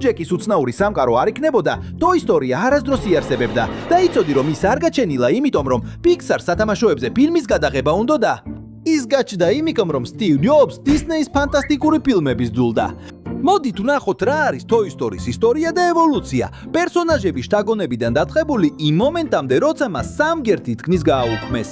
ჯეკის უცნაური სამყარო არ იქნებოდა, Toy Story არასდროს იარსებებდა და იცოდი რომ ის არ გაჩენილა, იმიტომ რომ Pixar სათამაშოებზე ფილმის გადაღება უნდოდა. ის გაჩნდა იმიტომ რომ Steve Jobs Disney-ის ფანტასტიკური ფილმების ძულდა. მოდით ვნახოთ რა არის Toy Story-ის ისტორია და ევოლუცია. პერსონაჟები შთაგონებიდან დაწყებული იმ მომენტამდე, როცა მას სამგერთი თქმის გააუქმეს.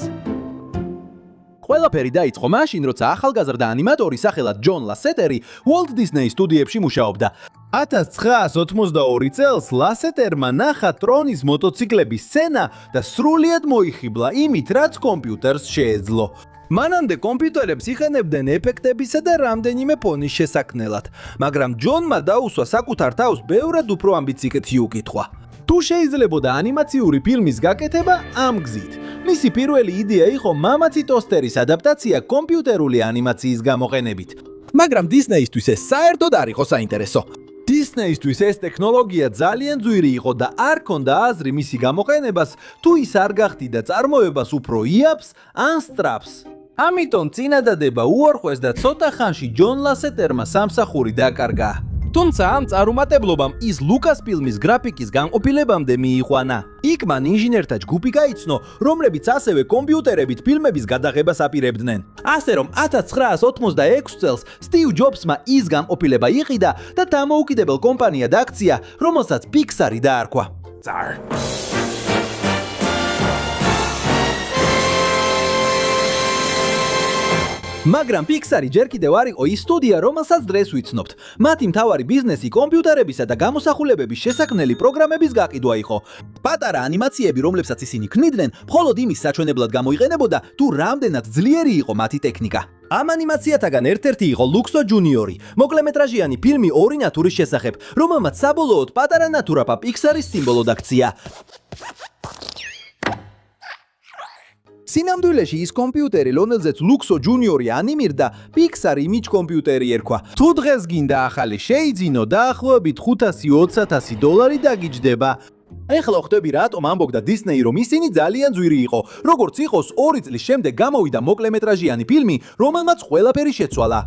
ყველაფერი დაიწყო მაშინ, როცა ახალგაზრდა ანიმატორი სახელად John Lasseter Walt Disney სტუდიებში მუშაობდა. 1982 წელს Lasseterმა ნახა ტრონის მოტოციკლების სცენა და სრულიად მოიხიბლა იმით, რაც კომპიუტერს შეეძლო. მანამდე კომპიუტერებს იხენებდნენ ეფექტებისა და რამდენიმე ფონის შესაქმნელად, მაგრამ ჯონმა დაუსვა საკუთარ თავს ბევრად უფრო ამბიციური უკითხვა. თუ შეიძლებოდა ანიმაციური ფილმის გაკეთება ამ გზით. მისი პირველი იდეა იყო მამაცი ტოსტერის ადაპტაცია კომპიუტერული ანიმაციის გამოყენებით. მაგრამ Disney-ისთვის ეს საერთოდ არ იყო საინტერესო. Disney-ისთვის ეს ტექნოლოგია ძალიან ძვირი იყო და არ ქონდა აზრი მისი გამოყენებას, თუ ის არ გახდიდა წარმოებას უფრო იაფს ან სწრაფს. ამიტომ წინადადება უარყვეს და ცოტა ხანში John Lasseterმა სამსახური დაკარგა. თუმცა ამ წარუმატებლობამ ის Lucasfilm-ის გრაფიკის განყოფილებამდე მიიყვანა. იქ მან ინჟინერთა ჯგუფი გაიცნო, რომლებიც ასევე კომპიუტერებით ფილმების გადაღებას აპირებდნენ. ასე რომ 1986 წელს Steve Jobs-მა ის განყოფილება იყიდა და დამოუკიდებელ კომპანიად აქცია, რომელსაც Pixar-ი დაარქვა. მაგრამ Pixar-ი ჯერ კიდევ არ იყო ის სტუდია, რომელსაც დღეს ვიცნობთ. მათი მთავარი ბიზნესი კომპიუტერებისა და გამოსახულებების შესაქმნელი პროგრამების გაყიდვა იყო. პატარა ანიმაციები, რომლებსაც ისინი ქმნიდნენ, მხოლოდ იმის საჩვენებლად გამოიყენებოდა, თუ რამდენად ძლიერი იყო მათი ტექნიკა. ამ ანიმაციათაგან ერთ-ერთი იყო Luxo Junior, მოკლემეტრაჟიანი ფილმი ორი ნატურის შესახებ, რომელმაც საბოლოოდ პატარა ნატურა Pixar-ის სიმბოლოდ აქცია. სინამდვილეში ის კომპიუტერი, რომელზეც Luxo Junior ანიმირდა, Pixar იმიჯ კომპიუტერი ერქვა. თუ დღეს გინდა ახალი შეიძინო, დაახლოებით $520,000 დაგიჯდება. ეხლა ხვდები რატომ ამბობდა Disney, რომ ისინი ძალიან ძვირი იყო. როგორც იყოს, 2 წლის შემდეგ გამოვიდა მოკლემეტრაჟიანი ფილმი, რომელმაც ყველაფერი შეცვალა.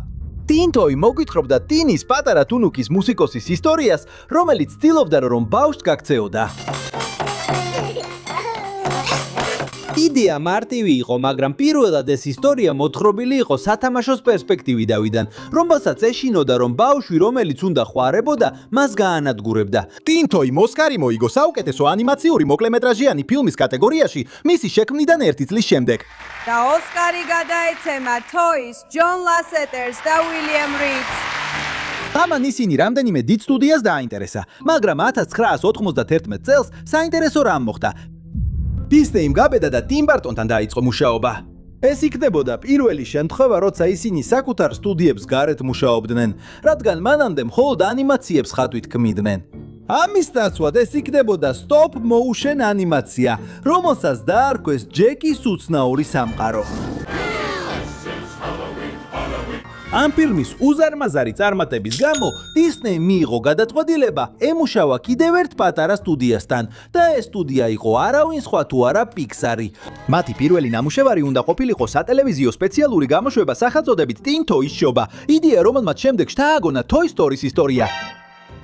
Tin Toy მოგვითხრობდა ტინის პატარა თუნუქის მუსიკოსის ისტორიას, რომელიც ცდილობდა რომ ბავშვს გაქცეოდა. იდეა მარტივი იყო, მაგრამ პირველად ეს ისტორია მოთხრობილი იყო სათამაშოს პერსპექტივიდანვიდან, რომელსაც ეშინოდა, რომ ბავშვი, რომელიც უნდა ხვარებოდა, მას გაანადგურებდა. Tin Toy ოსკარი მოიგო საუკეთესო ანიმაციური მოკლემეტრაჟიანი ფილმის კატეგორიაში მისი შექმნიდან 1 წლის შემდეგ. და ოსკარი გადაეცემა Toys, John Lasseter's და William Reed's. ამან ისინი რამდენიმე დიდ სტუდიას დააინტერესა, მაგრამ 1991 წელს საინტერესო რამ მოხდა. Disney-მ გაბედა და Tim Burton-თან დაიწყო მუშაობა. ეს იქნებოდა პირველი შემთხვევა, როცა ისინი საკუთარ სტუდიებს გარეთ მუშაობდნენ, რადგან მანამდე მხოლოდ ანიმაციებს ხატვით ქმნიდნენ. ამის ნაცვლად ეს იქნებოდა stop motion ანიმაცია, რომელსაც დაარქვეს ჯეკის უცნაური სამყარო. ამ ფილმის უზარმაზარი წარმატების გამო Disney მიიღო გადაწყვეტილება ემუშავა კიდევ ერთ პატარა სტუდიასთან და ეს სტუდია იყო არავინ სხვა თუ არა Pixar-ი. მათი პირველი ნამუშევარი უნდა ყოფილიყო სატელევიზიო სპეციალური გამოშვება სახელწოდებით Tin Toy-ის შობა, იდეა რომელმაც შემდეგ შთააგონა Toy Story-ის ისტორია.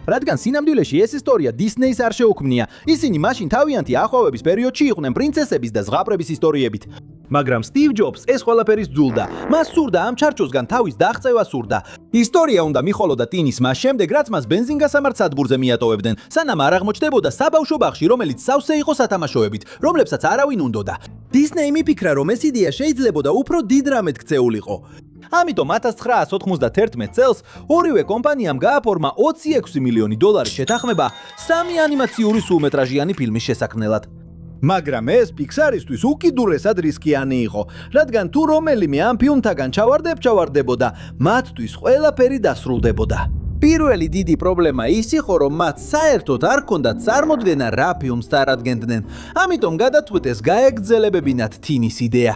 რადგან სინამდვილეში ეს ისტორია Disney-ს არ შეუქმნია, ისინი მაშინ თავიანთი აყვავების პერიოდში იყვნენ პრინცესების და ზღაპრების ისტორიებით. მაგრამ Steve Jobs ეს ყველაფერის ძულდა. მას სურდა ამ ჩარჩოსგან თავის დაღწევა სურდა. ისტორია უნდა მიხოლოდა ტინის მას შემდეგ, რაც მას ბენზინგასამართ სადგურზე მიატოვებდნენ, სანამ არ აღმოჩნდებოდა საბავშვო ბაღში, რომელიც სავსე იყო სათამაშოებით, რომლებსაც არავინ უნდოდა. Disney მიფიქრა, რომ ეს იდეა შეიძლებოდა უფრო დიდ რამედ ქცეულიყო. ამიტომ 1991 წელს ორივე კომპანიამ გააფორმა $26 მილიონი შეთანხმება 3 ანიმაციური სრულმეტრაჟიანი ფილმის შესაქმნელად. მაგრამ ეს Pixar-ისთვის უკიდურესად რისკიანი იყო, რადგან თუ რომელიმე ამ ფილმთაგან ჩავარდებოდა, მათთვის ყველაფერი დასრულდებოდა. პირველი დიდი პრობლემა ის იყო, რომ მათ საერთოდ არ ჰქონდათ წარმოდგენა რა ფილმს წარადგენდნენ, ამიტომ გადაწყვიტეს გაეგრძელებებინათ თინის იდეა.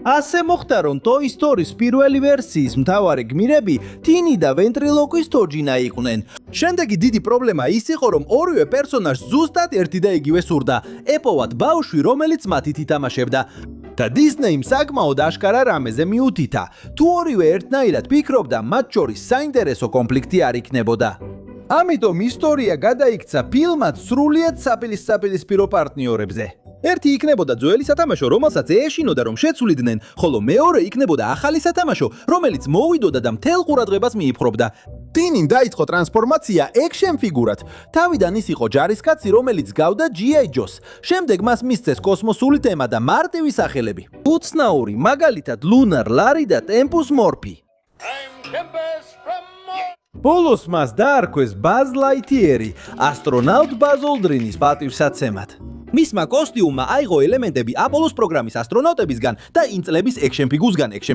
ასე მოხდა, რომ Toy Story-ის პირველი ვერსიის მთავარი გმირები ტინი და ვენტრილოკვისტ ორჯინა იყვნენ. შემდეგი დიდი პრობლემა ის იყო, რომ ორივე პერსონაჟს ზუსტად ერთი და იგივე სურდა, ეპოვათ ბავშვი, რომელიც მათით ითამაშებდა. და Disney-მ საკმაოდ აშკარა რამეზე მიუთითა. თუ ორივე ერთნაირად ფიქრობდა, მათ შორის საინტერესო კონფლიქტი არ იქნებოდა. ამიტომ ისტორია გადაიქცა ფილმად სრულიად საპირისპირო პარტნიორებზე. ერთი იქნებოდა ძველი სათამაშო, რომელსაც ეეშინოდა რომ შეცვლიდნენ, ხოლო მეორე იქნებოდა ახალი სათამაშო, რომელიც მოვიდოდა და მთელ ყურადღებას მიიპყრობდა. ტინინ დაიწყო ტრანსფორმაცია ექშენ ფიგურად. თავიდან ის იყო ჯარისკაცი, რომელიც გავდა G.I. Joe-ს. შემდეგ მას მისცეს კოსმოსური თემა და მარტივი სახელები. უცნაური, მაგალითად ლუნარ ლარი და ტემპუს მორფი. ბოლოს მას დაარქვეს ბაზ ლაითიერი, ასტრონავტ ბაზ ოლდრინის პატივსაცემად. მისმა კოსტიუმმა აიღო ელემენტები აპოლოს პროგრამის ასტრონავტებისგან და ინწლების ექშენ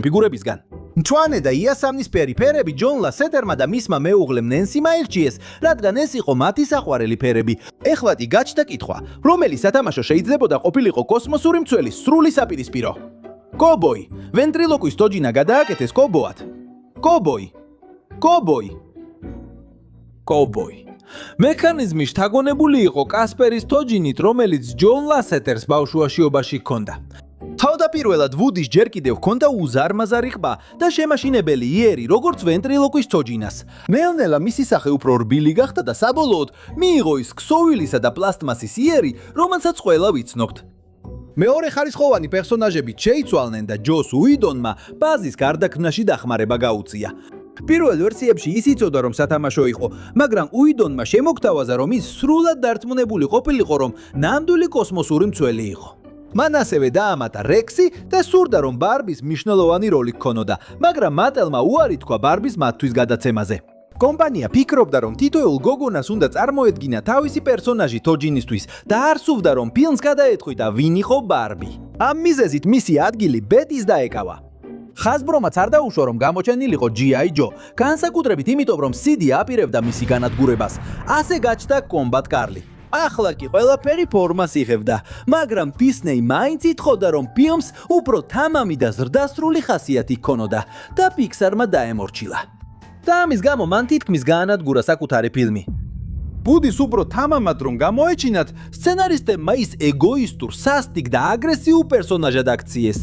ფიგურებისგან. მწვანე და იასამნისფერი ფერები ჯონ ლასეტერმა და მისმა მეუღლემ ნენსიმ აირჩიეს, რადგან ეს იყო მათი საყვარელი ფერები. ეხლათი გაჩნდა კითხვა, რომელი სათამაშო შეიძლებოდა ყოფილიყო კოსმოსური მცველის სრული საპირისპირო? კობოი. ვენტრილოკვის თოჯინა გადააკეთეს კობოად. კობოი. მექანიზმი შთაგონებული იყო კასპერის თოჯინით, რომელიც ჯონ ლასეტერს ბავშვობაშიობაში ჰქონდა. თავდაპირველად ვუდის ჯერ კიდევ ჰქონდა უზარმაზარი ყბა და შემაშინებელი იერი, როგორც ვენტრილოკვის თოჯინას. ნელ-ნელა მისი სახე უფრო რბილი გახდა და საბოლოოდ მიიღო ის ქსოვილისა და პლასტმასის იერი, რომელსაც ყველა ვიცნობთ. მეორე ხარისხოვანი პერსონაჟები შეიცვალნენ და ჯოს უიდონმა ბაზის გარდაქმნაში დახმარება გაუწია. პირველ ვერსიებში ის იცოდა რომ სათამაშო იყო, მაგრამ უიდონმა შემოგთავაზა რომ ის სრულად დარწმუნებული ყოფილიყო რომ ნამდვილი კოსმოსური მცველი იყო. მან ასევე დაამატა რექსი და სურდა რომ ბარბის მნიშვნელოვანი როლი ჰქონოდა, მაგრამ მატელმა უარი თქვა ბარბის მათთვის გადაცემაზე. კომპანია ფიქრობდა რომ თითოეულ გოგონას უნდა წარმოედგინა თავისი პერსონაჟი თოჯინისთვის და არ სურდა რომ ფილმს გადაეტყვიტა ვინ იყო ბარბი. ამ მიზეზით მისი ადგილი ბეტის დაეკავა. ხაზბრომაც არ დაუშვა რომ გამოჩენილიყო G.I. Joe, განსაკუთრებით იმიტომ რომ CD აპირებდა მისი განადგურებას. ასე გაჩნდა კომბატ კარლი. ახლა კი ყველაფერი ფორმას იღებდა, მაგრამ დისნეი მაინც ითხოვდა რომ ფილმს უფრო თამამი და ზრდასრული ხასიათი ჰქონოდა და პიქსარმა დაემორჩილა. და ამის გამო მან თითქმის გაანადგურა საკუთარი ფილმი. ბუდის უფრო თამამად რომ გამოეჩინათ, სცენარისტებმა ის ეგოისტურ, სასტიკ და აგრესიულ პერსონაჟად აქციეს.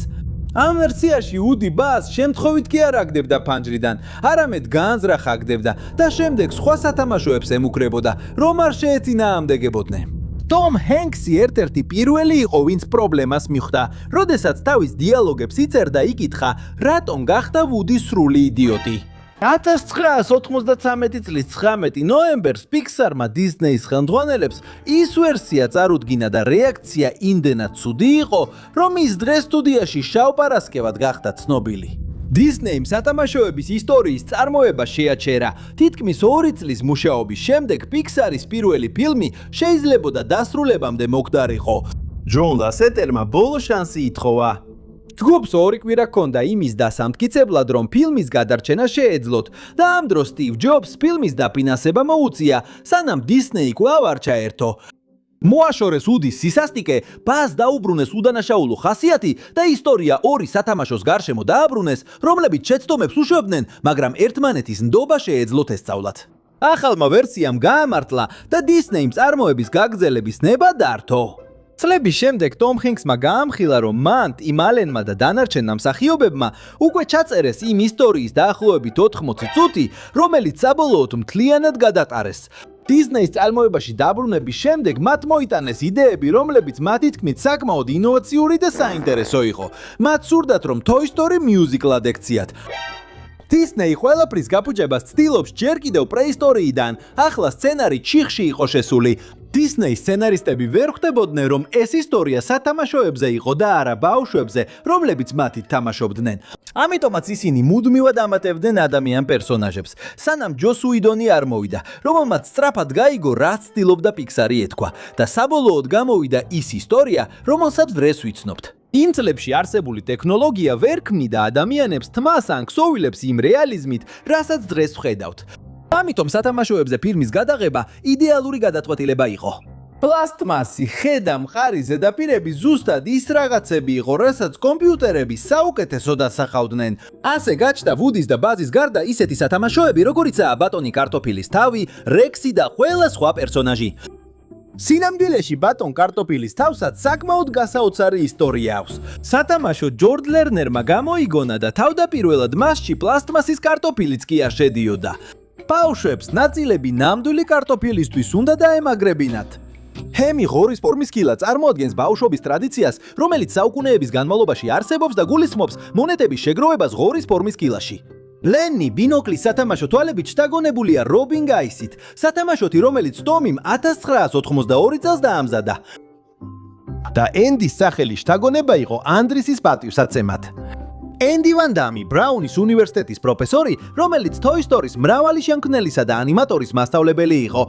ამ ვერსიაში უდი ბას შემთხვევით კი არ აგდებდა ფანჯრიდან, არამედ განზრახ აგდებდა და შემდეგ სხვა სათამაშოებს ემუქრებოდა, რომ არ შეეწინააღმდეგებოდნენ. ტომ ჰენქსი ერთ-ერთი პირველი იყო, ვინც პრობლემას მიხვდა, როდესაც თავის დიალოგებს იწერდა, იკითხა, რატომ გახდა ვუდი სრული იდიოტი. 1993 წლის 19 ნოემბერს პიქსარმა დისნეის ხელმძღვანელებს ის ვერსია წარუდგინა და რეაქცია იმდენად ცუდი იყო, რომ ის დღეს სტუდიაში შავპარასკევად გახდა ცნობილი. დისნეიმ სათამაშოების ისტორიის წარმოება შეაჩერა. თითქმის 2 წლის მუშაობის შემდეგ პიქსარის პირველი ფილმი შეიძლებოდა დასრულებამდე მოკდარიყო. ჯონ ლასეტერმა ბოლო შანსი ითხოვა. ჯგუფს 2 კვირა ჰქონდა იმის დასამტკიცებლად, რომ ფილმის გადარჩენა შეეძლოთ და ამ დროს სტივ ჯობს ფილმის დაფინანსება მოუწია, სანამ დისნეი კვლავ არ ჩაერთო. მოაშორეს უდის სისასტიკე, ბას დაუბრუნეს უდანაშაულო ხასიათი და ისტორია 2 სათამაშოს გარშემო დააბრუნეს, რომლებიც შეცდომებს უშვებდნენ, მაგრამ ერთმანეთის ნდობა შეეძლოთ ესწავლათ. ახალმა ვერსიამ გაამართლა და დისნეიმ წარმოების გაგრძელების ნება დართო. წლების შემდეგ ტომ ჰენქსმა გაამხილა, რომ მან, ტიმ ალენმა და დანარჩენ მსახიობებმა უკვე ჩაწერეს იმ ისტორიის დაახლოებით 80 წუთი, რომელიც საბოლოოდ მთლიანად გადატარეს. დისნეის წარმოებაში დაბრუნების შემდეგ მათ მოიტანეს იდეები, რომლებიც მათი თქმით საკმაოდ ინოვაციური და საინტერესო იყო. მათ სურდათ, რომ Toy Story მიუზიკლად ექციათ. დისნეი ყველაფრის გაფუჭებას ცდილობს ჯერ კიდევ პრეისტორიიდან, ახლა სცენარი ჩიხში იყო შესული. დისნეის სცენარისტები ვერ ხვდებოდნენ, რომ ეს ისტორია სათამაშოებზე იყო და არა ბავშვებზე, რომლებიც მათით თამაშობდნენ. ამიტომაც ისინი მუდმივად ამატებდნენ ადამიან პერსონაჟებს, სანამ ჯოს უიდონი არ მოვიდა, რომელმაც სწრაფად გაიგო, რაც ცდილობდა პიქსარი ეთქვა და საბოლოოდ გამოვიდა ის ისტორია, რომელსაც დღეს ვიცნობთ. იმ წლებში არსებული ტექნოლოგია ვერ ქმნიდა ადამიანებს თმას ან ქსოვილებს იმ რეალიზმით, რასაც დღეს ვხედავთ. ამიტომ სათამაშოებზე ფილმის გადაღება იდეალური გადაწყვეტილება იყო. პლასტმასი, ხედა, მყარი ზედაპირები ზუსტად ის რაღაცები იყო, რასაც კომპიუტერები საუკეთესოდ ასახავდნენ. ასე გაჩნდა ვუდის და ბაზის გარდა ისეთი სათამაშოები, როგორიცაა ბატონი კარტოფილის თავი, რექსი და ყველა სხვა პერსონაჟი. სინამდვილეში ბატონ კარტოფილის თავსაც საკმაოდ გასაოცარი ისტორია აქვს. სათამაშო ჯორჯ ლერნერმა გამოიგონა და თავდაპირველად მასში პლასტმასის კარტოფილიც კი არ შედიოდა. ბავშვებს ნაწილები ნამდვილი კარტოფილისთვის უნდა დაემაგრებინათ. ჰემი ღორის ფორმის კილა წარმოადგენს ბავშვობის ტრადიციას, რომელიც საუკუნეების განმავლობაში არსებობს და გულისხმობს მონეტების შეგროვებას ღორის ფორმის კილაში. ლენი ბინოკლის სათამაშო თვალებით შთაგონებულია რობინ გაისით, სათამაშოთი, რომელიც ტომიმ 1982 წელს დაამზადა. და ენდის სახელი შთაგონება იყო ანდრისის პატივსაცემად. ენდი ვან დამი, ბრაუნის უნივერსიტეტის პროფესორი, რომელიც Toy Story-ს მრავალი შემქმნელისა და ანიმატორის მასწავლებელი იყო.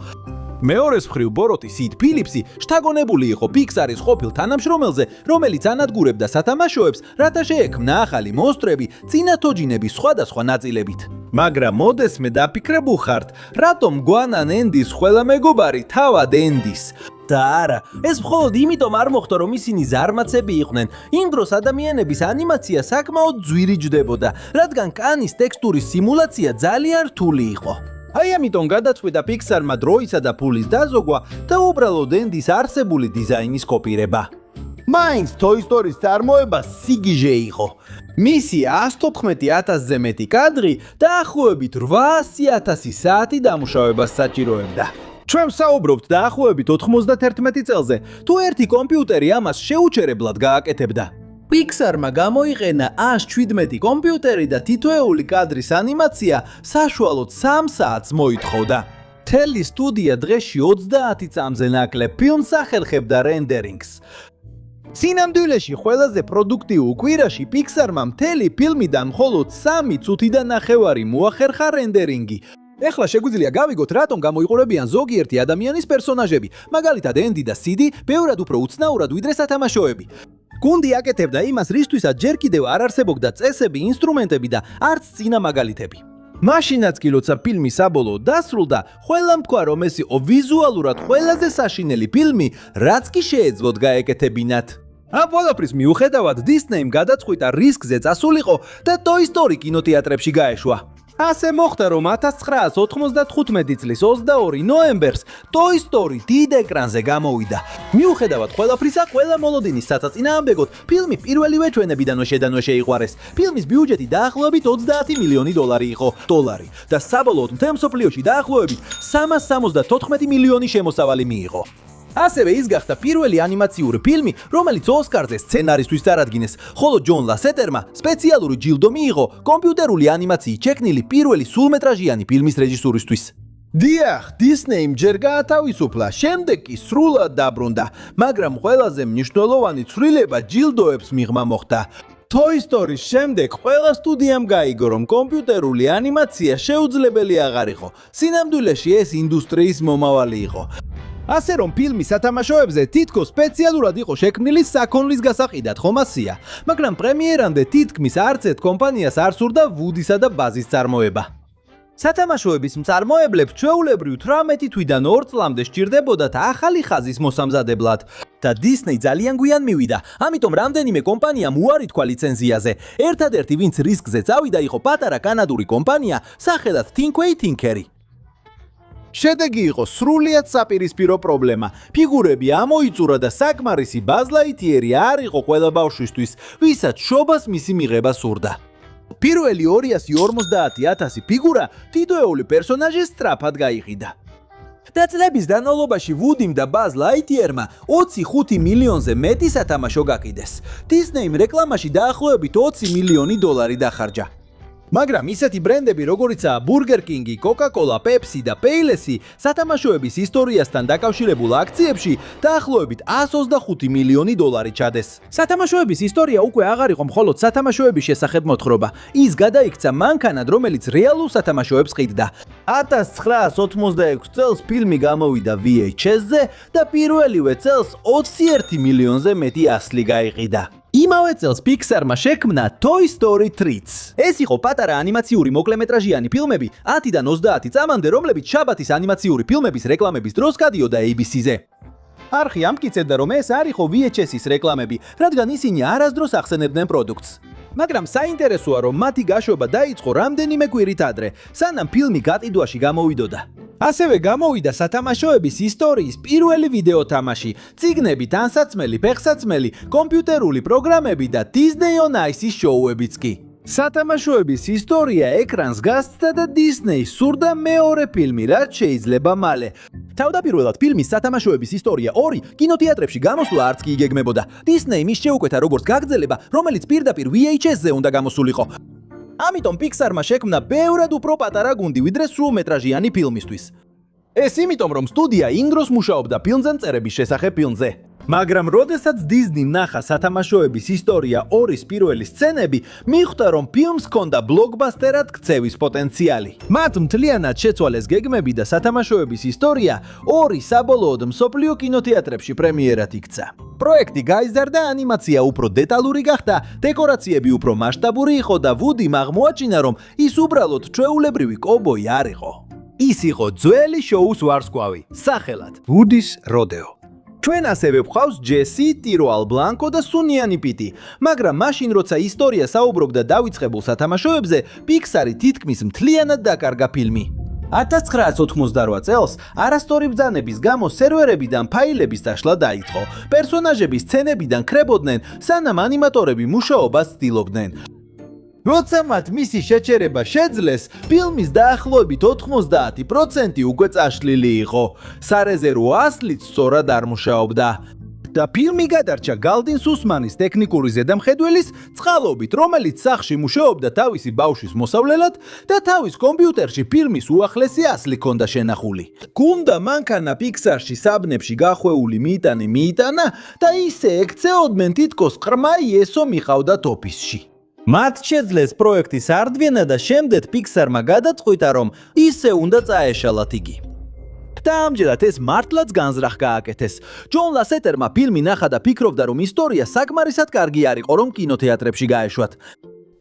მეორეს მხრივ ბოროტი სიდ ფილიპსი შთაგონებული იყო Pixar-ის ყოფილ თანამშრომელზე, რომელიც ანადგურებდა სათამაშოებს, რათა შეექმნა ახალი მონსტრები წინათოჯინების სხვადასხვა ნაწილებით. მაგრამ მოდესმე დაფიქრებულ ხართ, რატომ გვანან ენდის ყველა მეგობარი თავად ენდის? და არა, ეს მხოლოდ იმიტომ არ მოხდა, რომ ისინი ზარმაცები იყვნენ. იმ დროს ადამიანების ანიმაცია საკმაოდ ძვირი ჯდებოდა, რადგან კანის ტექსტურის სიმულაცია ძალიან რთული იყო. აი ამიტომ გადაწყვიტა Pixar-მა დროისა და ფულის დაზოგვა და უბრალოდ ენდის არსებული დიზაინის კოპირება. მაინც Toy Story-ს წარმოება სიგიჟე იყო. მისი 114,000-ზე მეტი კადრი დაახლოებით 800,000 საათი დამუშავებას საჭიროებდა. ჩვენ საუბრობთ დაახლოებით 91 წელზე, თუ ერთი კომპიუტერი ამას შეუჩერებლად გააკეთებდა. Pixar-მა გამოიყენა A17 კომპიუტერი და თითოეული კადრის ანიმაცია საშუალოდ 3 საათს მოითხოვდა. მთელი სტუდია დღეში 30 წამზე ნაკლებ ფილმს ახერხებდა რენდერინგს. სინამდვილეში ყველაზე პროდუქტიულ კვირაში Pixar-მა მთელი ფილმიდან მხოლოდ 3 წუთი და ნახევარი მოახერხა რენდერინგი. ეხლა შეგვიძლია გავიგოთ, რატომ გამოიყურებიან ზოგიერთი ადამიანის პერსონაჟები, მაგალითად ენდი და სიდი, ბევრად უფრო უცნაურად ვიდრე სათამაშოები. გუნდი აკეთებდა იმას, რისთვისაც ჯერ კიდევ არ არსებობდა წესები, ინსტრუმენტები და არც წინა მაგალითები. მაშინაც კი როცა ფილმი საბოლოოდ დასრულდა, ყველამ თქვა, რომ ეს იყო ვიზუალურად ყველაზე საშინელი ფილმი, რაც კი შეეძლოთ გაეკეთებინათ. ამ ყველაფრის მიუხედავად, დისნეიმ გადაწყვიტა რისკზე წასულიყო და Toy Story კინოთეატრებში გაეშვა. ასე მოხდა, რომ 1995 წლის 22 ნოემბერს Toy Story დიდ ეკრანზე გამოვიდა. მიუხედავად ყველაფრისა, ყველა მოლოდინის საწაწინააღმდეგოდ, ფილმი პირველივე ჩვენებიდანვე შედანვე შეიყვარეს. ფილმის ბიუჯეტი დაახლოებით 30 მილიონი დოლარი იყო, და საბოლოოდ მთელ მსოფლიოში დაახლოებით 374 მილიონი შემოსავალი მიიღო. ასევე ის გახდა პირველი ანიმაციური ფილმი, რომელიც ოსკარზე სცენარისთვის წარადგინეს, ხოლო ჯონ ლასეტერმა სპეციალური ჯილდო მიიღო კომპიუტერული ანიმაციით შექმნილი პირველი სრულმეტრაჟიანი ფილმის რეჟისურისთვის. დიახ, დისნეიმ ჯერ გაათავისუფლა, შემდეგ კი სრულად დაბრუნდა, მაგრამ ყველაზე მნიშვნელოვანი ცვლილება ჯილდოებს მიღმა მოხდა. Toy Story-ს შემდეგ ყველა სტუდიამ გაიგო, რომ კომპიუტერული ანიმაცია შეუძლებელი აღარ იყო. სინამდვილეში ეს ინდუსტრიის მომავალი იყო. ასე რომ ფილმი სათამაშოებზე თითქოს სპეციალურად იყო შექმნილი საქონლის გასაყიდად, ხომ ასია, მაგრამ პრემიერამდე თითქმის არც ერთ კომპანიას არ სურდა ვუდისა და ბაზის წარმოება. სათამაშოების მწარმოებლებს ჩვეულებრივ 18 თვიდან 2 წლამდე სჭირდებოდათ ახალი ხაზის მოსამზადებლად და დისნეი ძალიან გვიან მივიდა, ამიტომ რამდენიმე კომპანიამ უარი თქვა ლიცენზიაზე. ერთადერთი, ვინც რისკზე წავიდა, იყო პატარა კანადური კომპანია სახელად Tinkway Tinkery. შედეგი იყო სრულიად საპირისპირო პრობლემა. ფიგურები ამოიწურა და საკმარისი Buzz Lightyear არ იყო ყველა ბავშვისთვის, ვისაც შობას მისი მიღება სურდა. პირველი 250,000 ფიგურა თითოეული პერსონაჟის სწრაფად გაიყიდა. და წლების განმავლობაში ვუდიმ და Buzz Lightyear-მა 25 მილიონზე მეტი სათამაშო გაკიდეს. დისნეიმ რეკლამაში დაახლოებით 20 მილიონი დოლარი დახარჯა. მაგრამ ისეთი ბრენდები, როგორიცაა Burger King, Coca-Cola, Pepsi და Payless, სათამაშოების ისტორიასთან დაკავშირებულ აქციებში დაახლოებით 125 მილიონი დოლარი ჩადეს. სათამაშოების ისტორია უკვე აღარ იყო მხოლოდ სათამაშოების შესახებ მოთხრობა. ის გადაიქცა მანქანად, რომელიც რეალურ სათამაშოებს ყიდდა. 1986 წელს ფილმი გამოვიდა VHS-ზე და პირველივე წელს 21 მილიონზე მეტი ასლი გაიყიდა. იმავე წელს Pixar-მა შექმნა Toy Story Treats. ეს იყო პატარა ანიმაციური მოკლემეტრაჟიანი ფილმები 10-დან 30 წამამდე, რომლებიც შაბათის ანიმაციური ფილმების რეკლამების დროს გადიოდა ABC-ზე. არხი ამტკიცებდა, რომ ეს არ იყო VHS-ის რეკლამები, რადგან ისინი არასდროს ახსენებდნენ პროდუქტს. მაგრამ საინტერესოა, რომ მათი გაშვება დაიწყო რამდენიმე კვირით ადრე, სანამ ფილმი გაყიდვაში გამოვიდოდა. ასევე გამოვიდა სათამაშოების ისტორიის პირველი ვიდეო თამაში, წიგნები, თანსაცმელი, ფეხსაცმელი, კომპიუტერული პროგრამები და Disney on Ice-ის შოუებიც კი. სათამაშოების ისტორია ეკრანს გასცდა და დისნეის სურდა მეორე ფილმი, რაც შეიძლება მალე. თავდაპირველად ფილმის სათამაშოების ისტორია 2 კინოთეატრებში გამოსვლა არც კი იგეგმებოდა. დისნეი მის შეუკვეთა როგორც გაგრძელება, რომელიც პირდაპირ VHS-ზე უნდა გამოსულიყო. ამიტომ Pixar-მა შექმნა ბევრად უფრო პატარა გუნდი, ვიდრე სრულმეტრაჟიანი ფილმისთვის. ეს იმიტომ, რომ სტუდია იმ დროს მუშაობდა ფილმზე მწერების შესახებ ფილმზე. მაგრამ როდესაც დისნიმ ნახა სათამაშოების ისტორია 2-ის პირველი სცენები, მიხვდა, რომ ფილმს ჰქონდა ბლოკბასტერად ქცევის პოტენციალი. მათ მთლიანად შეცვალეს გეგმები და სათამაშოების ისტორია 2 საბოლოოდ მსოფლიო კინოთეატრებში პრემიერად იქცა. პროექტი გაიზარდა, ანიმაცია უფრო დეტალური გახდა, დეკორაციები უფრო მასშტაბური იყო და ვუდი აღმოაჩინა, რომ ის უბრალოდ ჩვეულებრივი კოვბოი არ იყო. ის იყო ძველი შოუს ვარსკვლავი, სახელად ვუდის როდეო. ჩვენ ასევე ვყავს ჯესი, ტიროალ ბლანკო და სუნიანი პიტი, მაგრამ მაშინ როცა ისტორია საუბრობდა დავიწყებულ სათამაშოებზე, Pixar-ი თითქმის მთლიანად დაკარგა ფილმი. 1988 წელს არასწორი ბრძანების გამო სერვერებიდან ფაილების დაშლა დაიწყო. პერსონაჟები სცენებიდან ქრებოდნენ, სანამ ანიმატორები მუშაობას ცდილობდნენ. როცა მათ მისი შეჩერება შეძლეს, ფილმის დაახლოებით 90% უკვე წაშლილი იყო. სარეზერვო ასლიც სწორად არ მუშაობდა. და ფილმი გადარჩა გალდინ სუსმანის ტექნიკური ზედამხედველის წყალობით, რომელიც სახლში მუშაობდა თავისი ბავშვის მოსავლელად და თავის კომპიუტერში ფილმის უახლესი ასლი ჰქონდა შენახული. გუნდა მანქანა Pixar-ში საბნებში გახვეული მიიტანა და ისე ექცეოდნენ, თითქოს ყრმა იესო მიყავდათ ოფისში. მათ შეძლეს პროექტის არდვენა და შემდეგ Pixar-მა გადაწყვიტა, რომ ისე უნდა წაეშალათ იგი. და ამჯერად ეს მართლაც განზრახ გააკეთეს. ჯონ ლასეტერმა ფილმი ნახა და ფიქრობდა, რომ ისტორია საკმარისად კარგი არ იყო, რომ კინოთეატრებში გაეშვათ.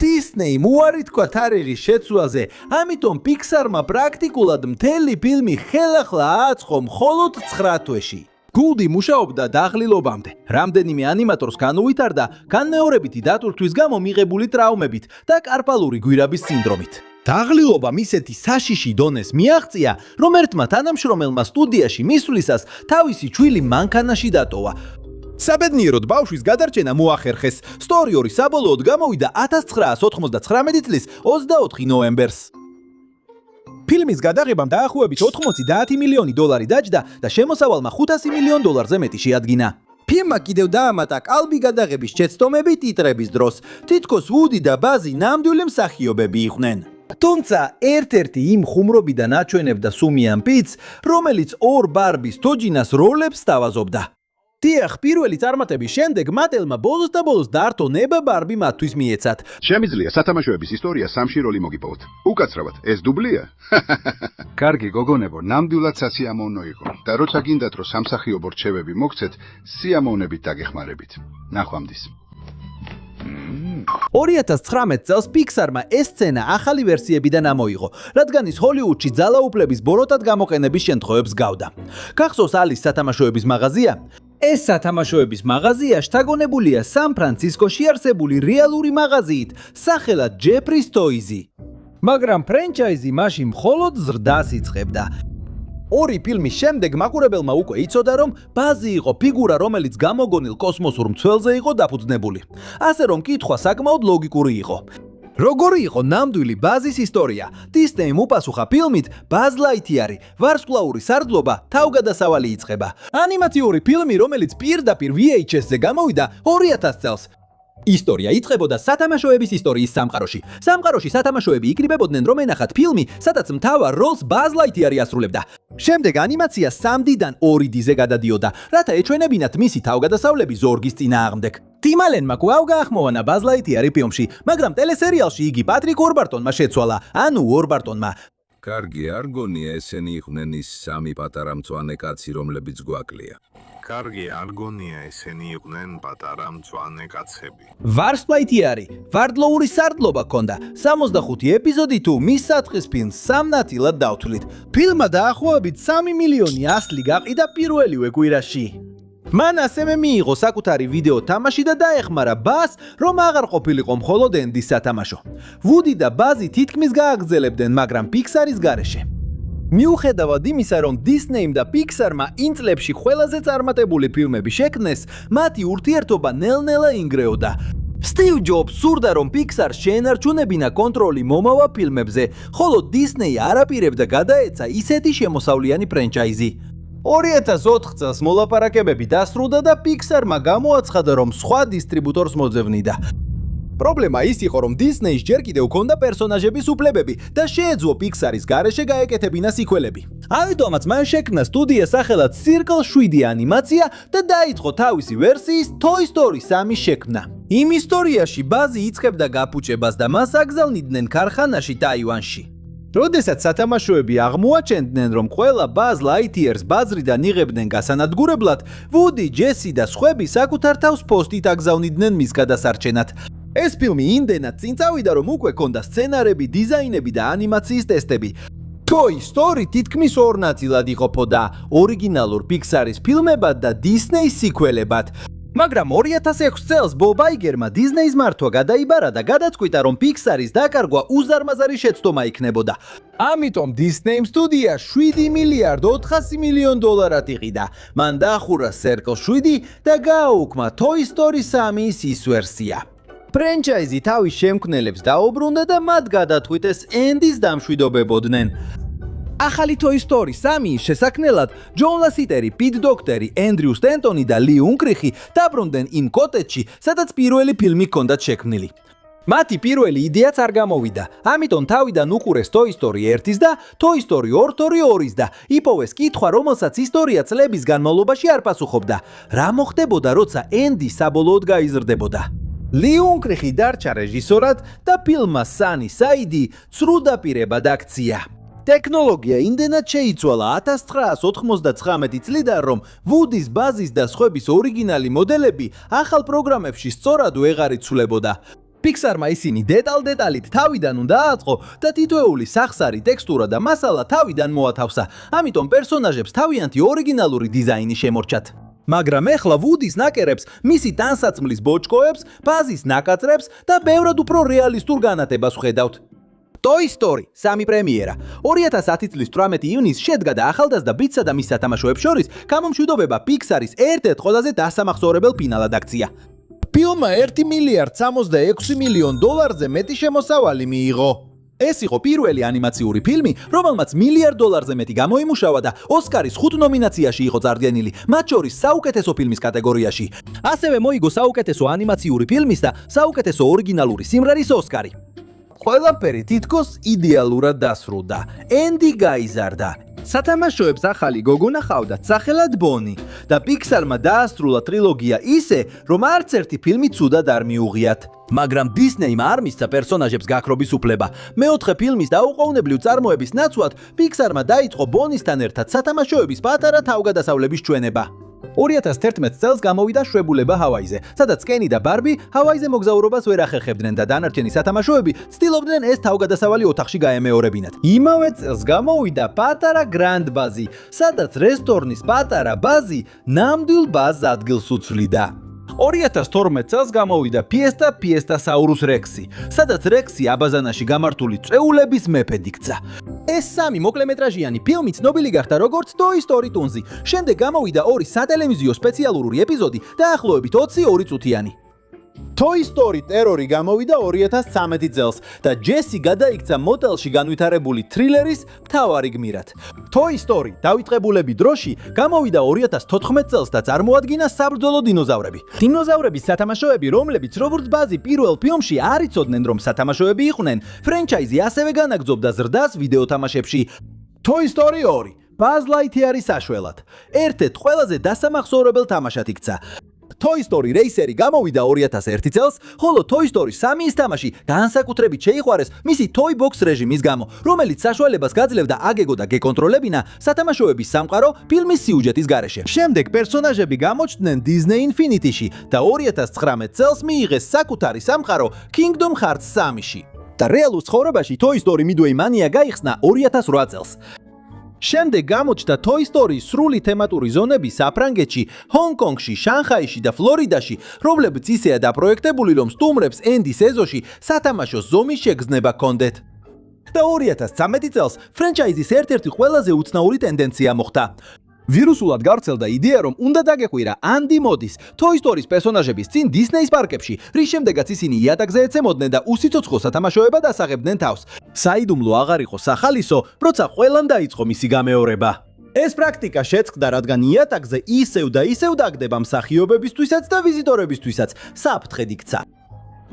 დისნეიმ უარი თქვა თარიღის შეცვლაზე, ამიტომ Pixar-მა პრაქტიკულად მთელი ფილმი ხელახლა ააწყო მხოლოდ 9 თვეში. გუნდი მუშაობდა დაღლილობამდე. რამდენიმე ანიმატორს განუვითარდა განმეორებითი დატვირთვის გამო მიღებული ტრავმებით და კარპალური გვირაბის სინდრომით. დაღლილობამ ისეთი საშიში დონეს მიაღწია, რომ ერთმა თანამშრომელმა სტუდიაში მისვლისას თავისი ჩვილი მანქანაში დატოვა. საბედნიეროდ ბავშვის გადარჩენა მოახერხეს. სტორი 2 საბოლოოდ გამოვიდა 1999 წლის 24 ნოემბერს. ფილმის გადაღებამ დაახლოებით 80 მილიონი დოლარი დაჯდა და შემოსავალმა $500 მილიონზე მეტი შეადგინა. ფილმმა კიდევ დაამატა კალბი გადაღების შეცდომები ტიტრების დროს. თითქოს ვუდი და ბაზი ნამდვილი მსახიობები იყვნენ. თუმცა ერთ-ერთი იმ ხუმრობიდან აჩვენებდა სუმიან პიტს, რომელიც 2 ბარბის თოჯინას როლებს თავაზობდა. დიახ, პირველი წარმატების შემდეგ მატელმა ბოლოს და ბოლოს დართო ნება ბარბი მათთვის მიეცათ. შემიძლია სათამაშოების ისტორია 3 როლი მოგიპოვოთ. უკაცრავად, ეს დუბლია? კარგი გოგონებო, ნამდვილად სასიამოვნო იყო. და როცა გინდათ, რომ სამსახიობო რჩევები მოგცეთ, სიამოვნებით დაგეხმარებით. ნახვამდის. 2019 წელს Pixar-მა ეს სცენა ახალი ვერსიებიდან ამოიღო, რადგან ის ჰოლივუდში ძალაუფლების ბოროტად გამოყენების შემთხვევებს გავდა. გახსოვს ალის სათამაშოების მაღაზია? ეს სათამაშოების მაღაზია შთაგონებულია სან-ფრანცისკოში არსებული რეალური მაღაზიით, სახელად Jeffrey's Toys-ი. მაგრამ ფრენჩაიზი მაშინ მხოლოდ ზრდას იწყებდა. 2 ფილმის შემდეგ მაყურებელმა უკვე იცოდა, რომ ბაზი იყო ფიგურა, რომელიც გამოგონილ კოსმოსურ მცველზე იყო დაფუძნებული. ასე რომ კითხვა საკმაოდ ლოგიკური იყო. როგორი იყო ნამდვილი ბაზის ისტორია? დისნეიმ უპასუხა ფილმით ბაზ ლაითიარი, ვარსკვლავური სარდლობა, თავგადასავალი იწყება. ანიმაციური ფილმი, რომელიც პირდაპირ VHS-ზე გამოვიდა 2000 წელს. ისტორია იწყებოდა სათამაშოების ისტორიის სამყაროში. სამყაროში სათამაშოები იკრიბებოდნენ, რომ ენახათ ფილმი, სადაც მთავარ როლს ბაზ ლაითიარი ასრულებდა. შემდეგ ანიმაცია 3D-დან 2D-ზე გადადიოდა, რათა ეჩვენებინათ მისი თავგადასავლები ზორგის წინააღმდეგ. ტიმ ალენმა კვლავ გაახმოვანა ბაზ ლაითიარი ფილმში, მაგრამ ტელესერიალში იგი პატრიკ ორბარტონმა შეცვალა, ანუ ორბარტონმა. კარგი არ გონია ესენი იყვნენ ის 3 პატარა მწვანე კაცი, რომლებიც გვაკლია. კარგი არ გონია ესენი იყვნენ პატარა მწვანე კაცები. ვარსკვლაითიარი, ვარდლოური სარდლობა ჰქონდა. 65 ეპიზოდი თუ მის სათხის ფილმს 3 ნაწილად დავთვლით. ფილმმა დაახლოებით 3 მილიონი ასლი გაყიდა პირველივე კვირაში. მან ასევე მიიღო საკუთარი ვიდეო თამაში და დაეხმარა ბას, რომ აღარ ყოფილიყო მხოლოდ ენდის სათამაშო. ვუდი და ბაზი თითქმის გააგრძელებდნენ, მაგრამ Pixar-ის გარეშე. მიუხედავად იმისა, რომ დისნეიმ და Pixar-მა იმ წლებში ყველაზე წარმატებული ფილმები შექმნეს, მათი ურთიერთობა ნელ-ნელა ინგრეოდა. Steve Jobs სურდა რომ Pixar შეენარჩუნებინა კონტროლი მომავალ ფილმებზე, ხოლო Disney არაპირებდა გადაეცა ისეთი შემოსავლიანი ფრენჩაიზი. 2004 წელს მოლაპარაკებები დასრულდა და Pixar-მა გამოაცხადა რომ სხვა დისტრიბუტორს მოძებნიდა. პრობლემა ის იყო რომ Disney-ს ჯერ კიდევ ჰქონდა პერსონაჟების უფლებები და შეეძლო Pixar-ის გარეშე გაეკეთებინა სიკველები. ამიტომაც მან შექმნა სტუდია სახელად Circle 7 ანიმაცია და დაიწყო თავისი ვერსიის Toy Story 3-ის შექმნა. იმ ისტორიაში ბაზი იწყებდა გაფუჭებას და მას აგზავნიდნენ ქარხანაში ტაივანში. როდესაც სათამაშოები აღმოაჩენდნენ რომ ყველა Buzz Lightyear-ს ბაზრიდან იღებდნენ გასანადგურებლად, Woody, Jesse და სხვები საკუთარ თავს პოსტით აგზავნიდნენ მის გადასარჩენად. ეს ფილმი იმდენად წინ წავიდა რომ უკვე ჰქონდა სცენარები, დიზაინები და ანიმაციის ტესტები. Toy Story თითქმის ორ ნაწილად იყოფოდა, ორიგინალურ Pixar-ის ფილმებად და Disney-ის სიკველებად. მაგრამ 2006 წელს Bob Igerმა Disney-ის მართვა გადაიბარა და გადაწყვიტა რომ Pixar-ის დაკარგვა უზარმაზარი შეცდომა იქნებოდა. ამიტომ Disney-მ სტუდია $7 მილიარდ 400 მილიონ დოლარად იყიდა. მან დაახურა Circle 7 და გააუქმა Toy Story 3-ის ის ვერსია. ფრენჩაიზი თავის შემქმნელებს დაუბრუნდა და მათ გადაწყვიტეს ენდის დამშვიდობებოდნენ. ახალი Toy Story 3-ის შესაქმნელად ჯონ ლასიტერი, პიტ დოქტერი, ენდრიუ სტენტონი და ალი უნკრიხი დაბრუნდნენ იმ კოტეჯში, სადაც პირველი ფილმი ჰქონდათ შექმნილი. მათი პირველი იდეაც არ გამოვიდა, ამიტომ თავიდან უყურეს Toy Story 1-ის და Toy Story 2-2-2-ის და იპოვეს კითხვა, რომელსაც ისტორია წლების განმავლობაში არ პასუხობდა. რა მოხდებოდა, როცა ენდი საბოლოოდ გაიზრდებოდა? ალი უნკრიხი დარჩა რეჟისორად და ფილმმა Sunny Side ცრუდაპირება დაქცია. ტექნოლოგია იმდენად შეიცვალა 1999 წლიდან, რომ Woody-ს, Buzz-ის და სხვების ორიგინალი მოდელები ახალ პროგრამებში სწორად ვეღარ იცვლებოდა. Pixar-მა ისინი დეტალ-დეტალით თავიდან უნდა აწყო და თითოეული სახსარი, ტექსტურა და მასალა თავიდან მოათავსა, ამიტომ პერსონაჟებს თავიანთი ორიგინალური დიზაინი შემორჩათ. მაგრამ ეხლა Woody-ს ნაკერებს, მისი ტანსაცმლის ბოჭკოებს, Buzz-ის ნაკაწრებს და ბევრად უფრო რეალისტურ განათებას ვხედავთ. Toy Story 3 პრემიერა 2010 წლის 18 ივნისს შედგა და ახალგაზრდა ბიჭსა და მის სათამაშოებს შორის გამომშვიდობება Pixar-ის ერთ-ერთ ყველაზე დასამახსოვრებელ ფინალად აქცია. ფილმმა $1 მილიარდ 66 მილიონ დოლარზე მეტი შემოსავალი მიიღო. ეს იყო პირველი ანიმაციური ფილმი, რომელმაც $1 მილიარდ მეტი გამოიმუშავა და ოსკარის 5 ნომინაციაში იყო წარდგენილი, მათ შორის საუკეთესო ფილმის კატეგორიაში. ასევე მოიგო საუკეთესო ანიმაციური ფილმის და საუკეთესო ორიგინალური სიმღერის ოსკარი. ყველაფერი თითქოს იდეალურად დასრულდა. ენდი გაიზარდა. სათამაშოებს ახალი გოგონა ჰყავდათ სახელად ბონი და Pixar-მა დაასრულა ტრილოგია ისე, რომ არც ერთი ფილმი ცუდად არ მიუღიათ. მაგრამ Disney-მა არ მისცა პერსონაჟებს გაქრობის უფლება. მეოთხე ფილმის დაუყოვნებლივ წარმოების ნაცვლად Pixar-მა დაიწყო ბონისთან ერთად სათამაშოების პატარა თავგადასავლების ჩვენება. 2011 წელს გამოვიდა შვებულება ჰავაიზე, სადაც კენი და ბარბი ჰავაიზე მოგზაურობას ვერ ახერხებდნენ და დანარჩენი სათამაშოები ცდილობდნენ ეს თავგადასავალი ოთახში გაემეორებინათ. იმავე წელს გამოვიდა პატარა Grand Buzz-ი, სადაც რესტორნის პატარა ბაზი ნამდვილ ბაზს ადგილს უცვლიდა. 2012 წელს გამოვიდა Fiesta Saurus Rex-ი, სადაც Rex-ი აბაზანაში გამართული წვეულების მეფედ იქცა. ეს სამი მოკლემეტრაჟიანი ფილმი ცნობილი გახდა როგორც Toy Story ტუნზი. შემდეგ გამოვიდა ორი სატელევიზიო სპეციალური ეპიზოდი და ახლოებით 22 წუთიანი. Toy Story ტერორი გამოვიდა 2013 წელს და ჯესი გადაიქცა მოტელში განვითარებული თრილერის მთავარი გმირად. Toy Story დავითყებულები დროში გამოვიდა 2014 წელს და წარმოადგინა საბრძოლო დინოზავრები. დინოზავრების სათამაშოები, რომლებიც როგორც ბაზი პირველ ფილმში არ იცოდნენ რომ სათამაშოები იყვნენ, ფრენჩაიზი ასევე განაგრძობდა ზრდას ვიდეო თამაშებში. Toy Story 2 Buzz Lightyear-ის საშველად. ერთ-ერთ ყველაზე დასამახსოვრებელ თამაშად იქცა. Toy Story Racer-ი გამოვიდა 2001 წელს, ხოლო Toy Story 3-ის თამაში განსაკუთრებით შეიყვარეს მისი Toy Box რეჟიმის გამო, რომელიც საშუალებას გაძლევდა აგეგო და გეკონტროლებინა სათამაშოების სამყარო ფილმის სიუჟეტის გარეშე. შემდეგ პერსონაჟები გამოჩნდნენ Disney Infinity-ში და 2019 წელს მიიღეს საკუთარი სამყარო Kingdom Hearts 3-ში. და რეალურ ცხოვრებაში Toy Story Midway Mania გაიხსნა 2008 წელს. შემდეგ გამოჩნდა Toy Story სრული თემატური ზონები საფრანგეთში, ჰონგ-კონგში, შანხაიში და ფლორიდაში, რომლებიც ისეა დაპროექტებული, რომ სტუმრებს ენდის ეზოში სათამაშო ზომის შეგრძნება ჰქონდეთ. და 2013 წელს ფრენჩაიზის ერთ-ერთი ყველაზე უცნაური ტენდენცია მოხდა. ვირუსულად გავრცელდა იდეა, რომ უნდა დაგეხვირა ანდი მოდის Toy Story-ის პერსონაჟების წინ Disney-ის პარკებში, რის შემდეგაც ისინი იატაკზე ეცემოდნენ და უსიცოცხლო სათამაშოებად ასაღებდნენ თავს. საიდუმლო აღარ იყო სახალისო, როცა ყველამ დაიწყო მისი გამეორება. ეს პრაქტიკა შეწყდა, რადგან იატაკზე ისევ და ისევ დაგდება მსახიობებისთვისაც და ვიზიტორებისთვისაც საფრთხედ იქცა.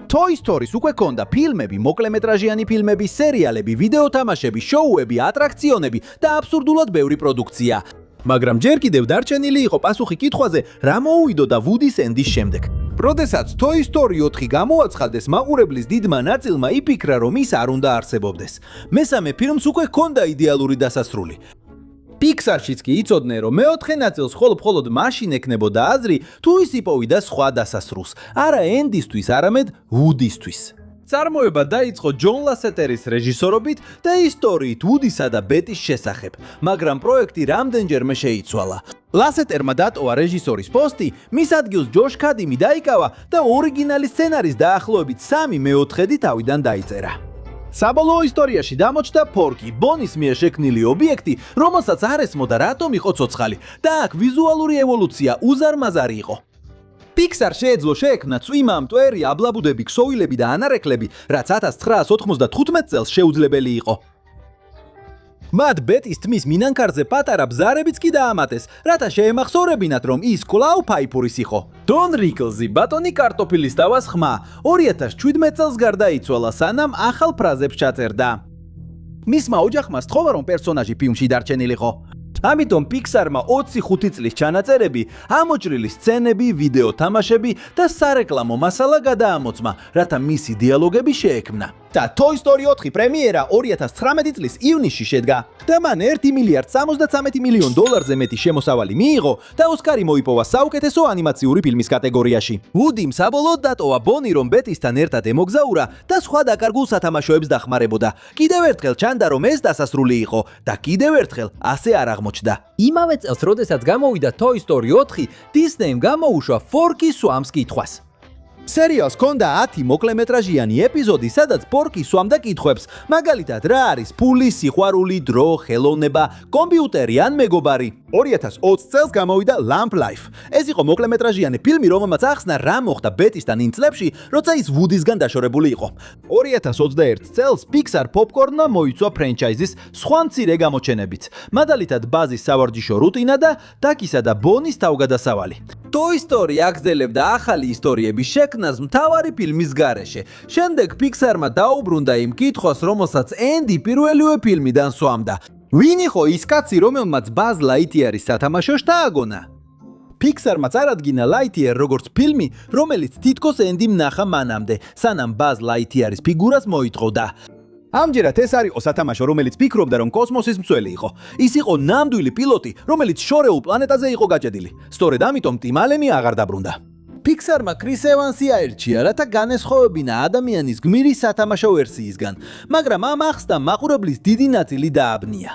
Toy Story-ს უკვე ქონდა ფილმები, მოკლემეტრაჟიანი ფილმები, სერიალები, ვიდეო თამაშები, შოუები, ატრაქციონები და აბსურდულად ბევრი პროდუქცია. მაგრამ ჯერ კიდევ დარჩენილი იყო პასუხი კითხვაზე, რა მოუვიდოდა ვუდის ენდის შემდეგ. როდესაც Toy Story 4 გამოაცხადეს, მაყურებლის დიდმა ნაწილმა იფიქრა, რომ ის არ უნდა არსებობდეს. მესამე ფილმს უკვე ქონდა იდეალური დასასრული. Pixar-შიც კი იცოდნენ, რომ მეოთხე ნაწილს მხოლოდ მაშინ ექნებოდა აზრი, თუ ის იპოვიდა სხვა დასასრულს, არა ენდისთვის, არამედ ვუდისთვის. წარმოება დაიწყო ჯონ ლასეტერის რეჟისორობით და ისტორიით ვუდისა და ბეტის შესახებ, მაგრამ პროექტი რამდენჯერმე შეიცვალა. ლასეტერმა დატოვა რეჟისორის პოსტი, მის ადგილს ჯოშ კადიმი დაიკავა და ორიგინალის სცენარის დაახლოებით 3/4 თავიდან დაიწერა. საბოლოო ისტორიაში გამოჩნდა ფორკი, ბონის მიერ შექმნილი ობიექტი, რომელსაც არ ესმოდა რატომ იყო ცოცხალი და აქ ვიზუალური ევოლუცია უზარმაზარი იყო. Pixar შეეძლო შეექმნა წვიმა, მტვერი, აბლაბუდები, ქსოვილები და ანარეკლები, რაც 1995 წელს შეუძლებელი იყო. მათ ბეტის თმის მინანქარზე პატარა ბზარებიც კი დაამატეს, რათა შეემახსოვრებინათ, რომ ის კვლავ ფაიფურის იყო. დონ რიკლზი, ბატონი კარტოფილის დავას ხმა, 2017 წელს გარდაიცვალა, სანამ ახალ ფრაზებს ჩაწერდა. მისმა ოჯახმა სთხოვა, რომ პერსონაჟი ფილმში დარჩენილიყო. ამიტომ Pixar-მა 25 წლის ჩანაწერები, ამოჭრილი სცენები, ვიდეო თამაშები და სარეკლამო მასალა გადაამოწმა, რათა მისი დიალოგები შეექმნა. და Toy Story 4 პრემიერა 2019 წლის ივნისში შედგა. და მან $1,073 მილიონ მეტი შემოსავალი მიიღო და ოსკარი მოიპოვა საუკეთესო ანიმაციური ფილმის კატეგორიაში. ვუდიმ საბოლოოდ დატოვა ბონი, რომ ბეტისთან ერთად ემოგზაურა და სხვა დაკარგულ სათამაშოებს დახმარებოდა. კიდევ ერთხელ ჩანდა, რომ ეს დასასრული იყო და კიდევ ერთხელ ასე არ აღმოჩნდა. იმავე წელს, როდესაც გამოვიდა Toy Story 4, Disney-მ გამოუშვა Forky სვამს კითხვას. სერიალს ჰქონდა 10 მოკლემეტრაჟიანი ეპიზოდი, სადაც ფორკი სვამდა კითხვებს, მაგალითად, რა არის ფული, სიყვარული, დრო, ხელოვნება, კომპიუტერი ან მეგობარი. 2020 წელს გამოვიდა Lamp Life. ეს იყო მოკლემეტრაჟიანი ფილმი, რომელმაც ახსნა რა მოხდა ბეტისთან იმ წლებში, როცა ის ვუდისგან დაშორებული იყო. 2021 წელს Pixar Popcorn-მა მოიცვა ფრენჩაიზის სხვა მცირე გამოჩენებიც, მაგალითად, ბაზის სავარჯიშო რუტინა და დაკისა და ბონის თავგადასავალი. Toy Story აგრძელებდა ახალი ისტორიების შექმნას მთავარი ფილმის გარეშე. შემდეგ Pixar-მა დაუბრუნდა იმ კითხვას, რომელსაც ენდი პირველივე ფილმიდან სვამდა. ვინ იყო ის კაცი, რომელმაც Buzz Lightyear-ის სათამაშო შთააგონა? Pixar-მა წარადგინა Lightyear როგორც ფილმი, რომელიც თითქოს ენდიმ ნახა მანამდე, სანამ Buzz Lightyear-ის ფიგურას მოითხოვდა. ამჯერად ეს არ იყო სათამაშო, რომელიც ფიქრობდა, რომ კოსმოსის მცველი იყო. ის იყო ნამდვილი პილოტი, რომელიც შორეულ პლანეტაზე იყო გაჭედილი. სწორედ ამიტომ ტიმ ალენი აღარ დაბრუნდა. Pixar-მა კრის ევანსი აერჩია, რათა განესხვავებინა ადამიანის გმირის სათამაშო ვერსიისგან, მაგრამ ამ ახსნა მაყურებლის დიდი ნაწილი დააბნია.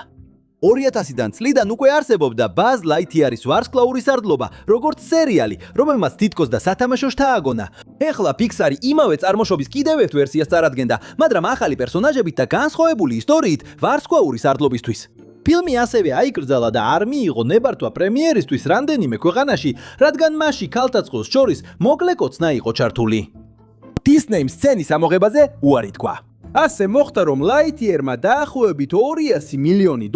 2000-დან წლიდან უკვე არსებობდა Buzz Lightyear-ის ვარსკვლავური სარდლობა, როგორც სერიალი, რომელმაც თითქოს და სათამაშო შთააგონა. ეხლა Pixar-ი იმავე წარმოშობის კიდევ ერთ ვერსიას წარადგენდა, მაგრამ ახალი პერსონაჟებით და განსხვავებული ისტორიით ვარსკვლავური სარდლობისთვის. ფილმი ასევე აიკრძალა და არ მიიღო ნებართვა პრემიერისთვის რამდენიმე ქვეყანაში, რადგან მასში ქალთა-წყვილს შორის მოკლე კოცნა იყო ჩართული. Disney-მ სცენის ამოღებაზე უარი თქვა. ასე მოხდა, რომ Lightyear-მა დაახლოებით $200 მილიონი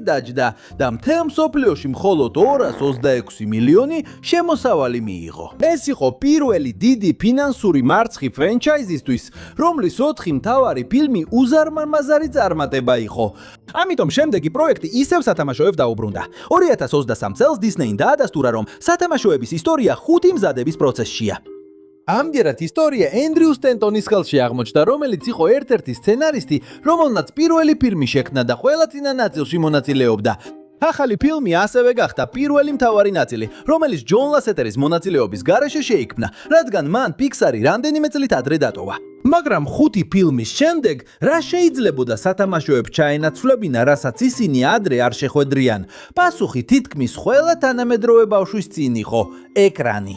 დაჯდა და მთელ მსოფლიოში მხოლოდ 226 მილიონი შემოსავალი მიიღო. ეს იყო პირველი დიდი ფინანსური მარცხი ფრენჩაიზისთვის, რომლის 4 მთავარი ფილმი უზარმაზარი წარმატება იყო. ამიტომ შემდეგი პროექტი ისევ სათამაშოებს დაუბრუნდა. 2023 წელს Disney-მ დაადასტურა, რომ სათამაშოების ისტორია 5 მზადების პროცესშია. ამჯერად ისტორია ენდრიუ სტენტონის ხელში აღმოჩნდა, რომელიც იყო ერთ-ერთი სცენარისტი, რომელმაც პირველი ფილმი შექმნა და ყველა წინა ნაწილში მონაწილეობდა. ახალი ფილმი ასევე გახდა პირველი მთავარი ნაწილი, რომელიც ჯონ ლასეტერის მონაწილეობის გარეშე შეიქმნა, რადგან მან Pixar-ი რამდენიმე წლით ადრე დატოვა. მაგრამ 5 ფილმის შემდეგ რა შეიძლებოდა სათამაშოებს ჩაენაცვლებინა, რასაც ისინი ადრე არ შეხვედრიან? პასუხი თითქმის ყველა თანამედროვე ბავშვის წინ იყო ეკრანი.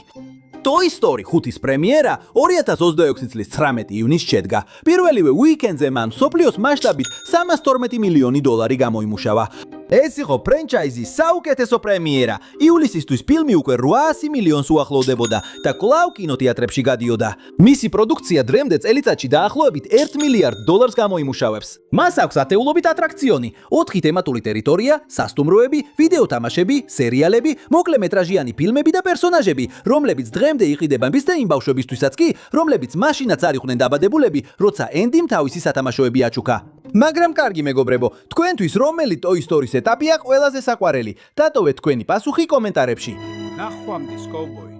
Toy Story 5-ის პრემიერა 2026 წლის 19 ივნისს შედგა. პირველივე უიკენდზე მან მსოფლიოს მასშტაბით $312 მილიონი გამოიმუშავა. ეს იყო ფრენჩაიზის საუკეთესო პრემიერა. ივლისისთვის ფილმი უკვე 800 მილიონს უახლოვდებოდა და კვლავ კინოთეატრებში გადიოდა. მისი პროდუქცია დრემდე წელიწადში დაახლოებით $1 მილიარდ გამოიმუშავებს. მას აქვს ათეულობით ატრაქციონი, 4 თემატური ტერიტორია, სასტუმროები, ვიდეო თამაშები, სერიალები, მოკლემეტრაჟიანი ფილმები და პერსონაჟები, რომლებიც დღემდე იყიდება მის და იმ ბავშვებისთვისაც კი, რომლებიც მაშინაც არ იყვნენ დაბადებულები, როცა ენდიმ თავისი სათამაშოები აჩუქა. მაგრამ კარგი მეგობრებო, თქვენთვის რომელი Toy Story-ს ეტაპია ყველაზე საყვარელი? დატოვეთ თქვენი პასუხი კომენტარებში. ნახვამდის კოვბოი.